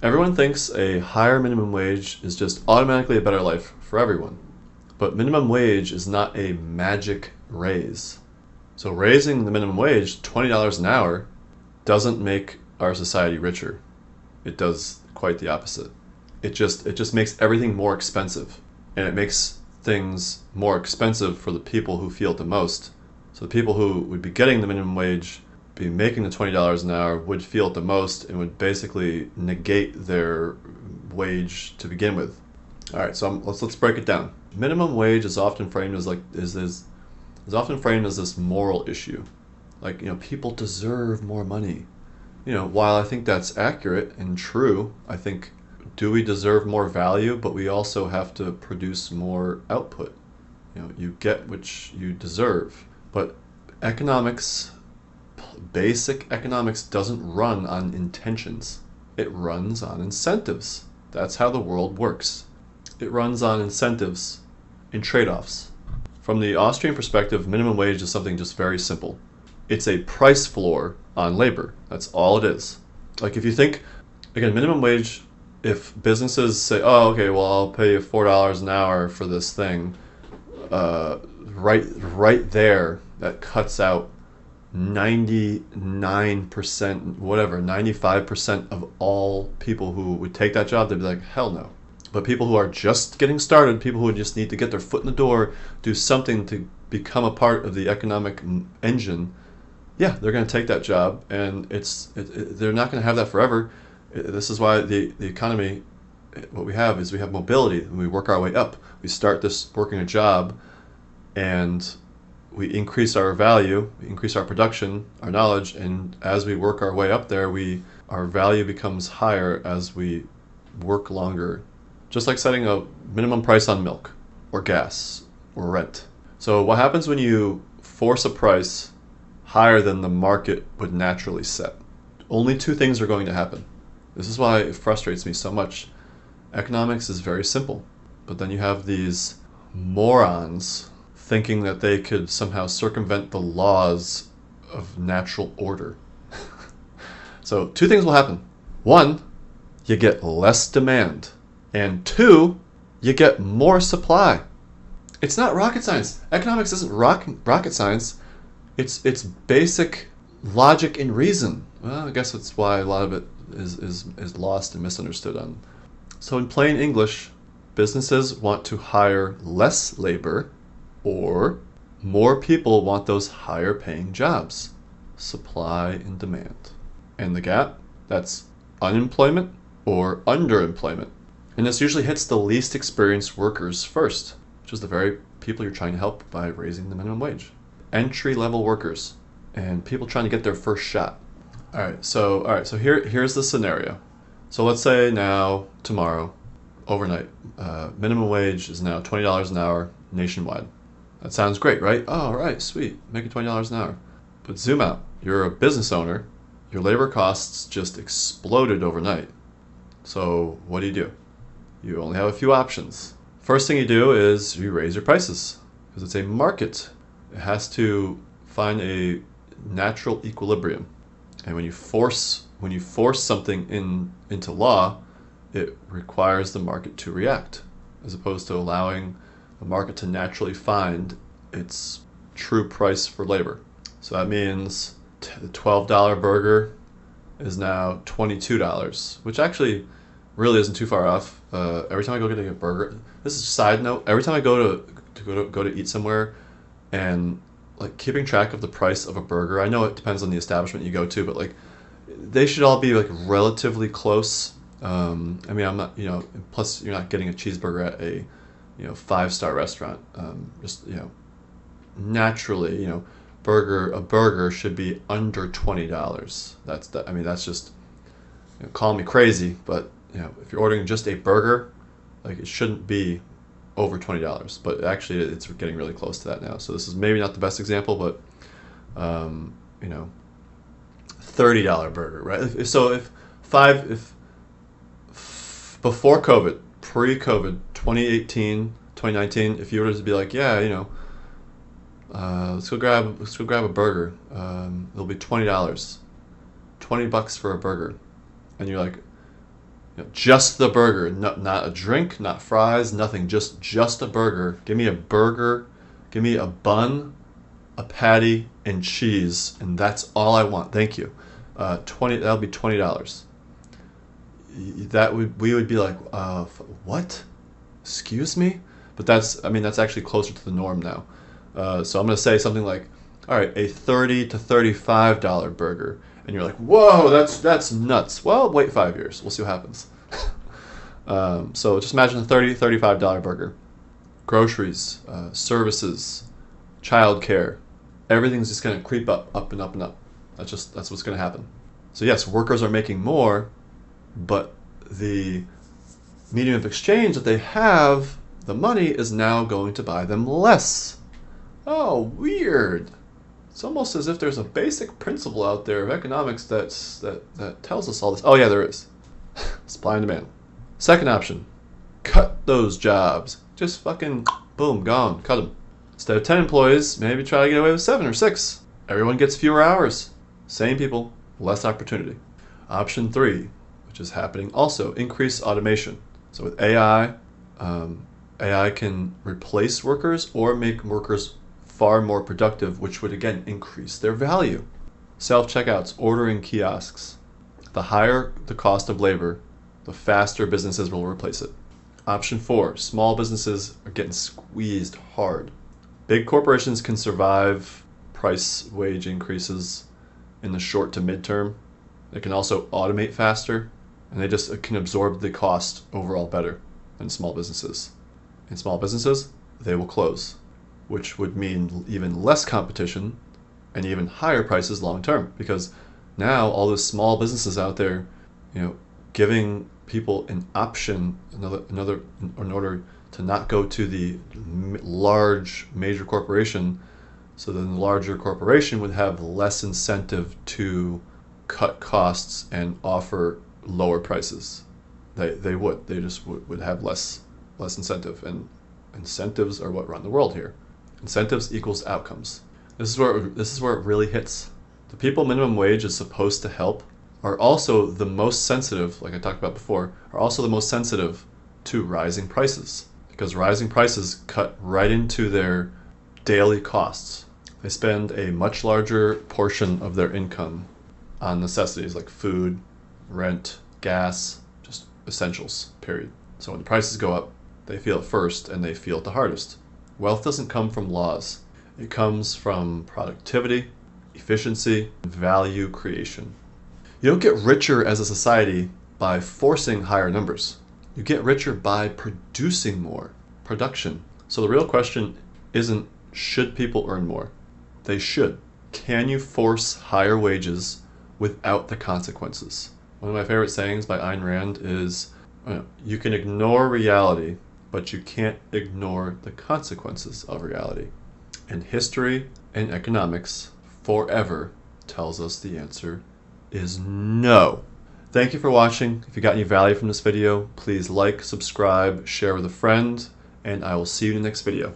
Everyone thinks a higher minimum wage is just automatically a better life for everyone. But minimum wage is not a magic raise. So raising the minimum wage $20 an hour doesn't make our society richer. It does quite the opposite. It just makes everything more expensive, and it makes things more expensive for the people who feel it the most. So the people who would be getting the minimum wage, be making the $20 an hour, would feel it the most and would basically negate their wage to begin with. All right, so let's break it down. Minimum wage is often framed as this moral issue, like, people deserve more money. While I think that's accurate and true, I think, do we deserve more value? But we also have to produce more output. You get what you deserve. But economics, basic economics, doesn't run on intentions. It runs on incentives. That's how the world works. It runs on incentives and trade-offs. From the Austrian perspective, minimum wage is something just very simple. It's a price floor on labor. That's all it is. Like, if you think, again, minimum wage, if businesses say, oh, okay, well, I'll pay you $4 an hour for this thing, right there, that cuts out 99%, whatever, 95% of all people who would take that job. They'd be like, hell no. But people who are just getting started, people who just need to get their foot in the door, do something to become a part of the economic engine, yeah, they're going to take that job, and they're not going to have that forever. This is why the economy, what we have is we have mobility, and we work our way up. We start this working a job, and we increase our value, we increase our production, our knowledge, and as we work our way up there, our value becomes higher as we work longer. Just like setting a minimum price on milk, or gas, or rent. So what happens when you force a price higher than the market would naturally set? Only two things are going to happen. This is why it frustrates me so much. Economics is very simple, but then you have these morons thinking that they could somehow circumvent the laws of natural order. So two things will happen. One, you get less demand. And two, you get more supply. It's not rocket science. Economics isn't rocket science. It's basic logic and reason. Well, I guess that's why a lot of it is lost and misunderstood on. So in plain English, businesses want to hire less labor, or more people want those higher paying jobs. Supply and demand. And the gap, that's unemployment or underemployment. And this usually hits the least experienced workers first, which is the very people you're trying to help by raising the minimum wage. Entry-level workers and people trying to get their first shot. All right, so here's the scenario. So let's say now, tomorrow, overnight, minimum wage is now $20 an hour nationwide. That sounds great, right? Oh, all right, sweet, make it $20 an hour. But zoom out. You're a business owner. Your labor costs just exploded overnight. So what do? You only have a few options. First thing you do is you raise your prices, because it's a market. It has to find a natural equilibrium. And when you force something into law, it requires the market to react, as opposed to allowing the market to naturally find its true price for labor. So that means the $12 burger is now $22, which actually really isn't too far off. Every time I go get a burger, this is a side note. Every time I go to eat somewhere, and like keeping track of the price of a burger, I know it depends on the establishment you go to, but like they should all be like relatively close. I mean, I'm not, plus you're not getting a cheeseburger at a 5-star restaurant. Naturally, a burger should be under $20. That's just, call me crazy, but if you're ordering just a burger, like, it shouldn't be over $20. But actually, it's getting really close to that now. So this is maybe not the best example, but $30 burger, right? So if before COVID, pre-COVID, 2018, 2019, if you were to be like, yeah, let's go grab a burger, it'll be $20, $20 for a burger, and you're like, Just the burger, not a drink, not fries, nothing. Just a burger. Give me a burger. Give me a bun, a patty, and cheese, and that's all I want. Thank you. That'll be $20. We would be like, what? Excuse me? But that's actually closer to the norm now. So I'm gonna say something like, all right, a $30 to $35 burger, and you're like, whoa, that's nuts. Well, wait 5 years. We'll see what happens. So just imagine a $30, $35 burger. Groceries, services, childcare, everything's just gonna creep up and up and up. That's what's gonna happen. So yes, workers are making more, but the medium of exchange that they have, the money, is now going to buy them less. Oh, weird. It's almost as if there's a basic principle out there of economics that tells us all this. Oh yeah, there is. Supply and demand. Second option, cut those jobs. Just fucking boom, gone, cut them. Instead of 10 employees, maybe try to get away with 7 or 6. Everyone gets fewer hours. Same people, less opportunity. Option 3, which is happening also, increase automation. So with AI, AI can replace workers or make workers far more productive, which would again increase their value. Self-checkouts, ordering kiosks. The higher the cost of labor, the faster businesses will replace it. Option 4, small businesses are getting squeezed hard. Big corporations can survive price wage increases in the short to midterm. They can also automate faster, and they just can absorb the cost overall better than small businesses. In small businesses, they will close, which would mean even less competition and even higher prices long term, because now all those small businesses out there, giving people an option, another in order to not go to the large major corporation, so then the larger corporation would have less incentive to cut costs and offer lower prices. They just would have less incentive, and incentives are what run the world here. Incentives equals outcomes. This is where it really hits. The people minimum wage is supposed to help are also the most sensitive, like I talked about before, are also the most sensitive to rising prices, because rising prices cut right into their daily costs. They spend a much larger portion of their income on necessities like food, rent, gas, just essentials, period. So when the prices go up, they feel it first and they feel it the hardest. Wealth doesn't come from laws. It comes from productivity, efficiency, and value creation. You don't get richer as a society by forcing higher numbers. You get richer by producing more, production. So the real question isn't, should people earn more? They should. Can you force higher wages without the consequences? One of my favorite sayings by Ayn Rand is, you can ignore reality, but you can't ignore the consequences of reality. And history and economics forever tells us the answer is no. Thank you for watching. If you got any value from this video, please like, subscribe, share with a friend, and I will see you in the next video.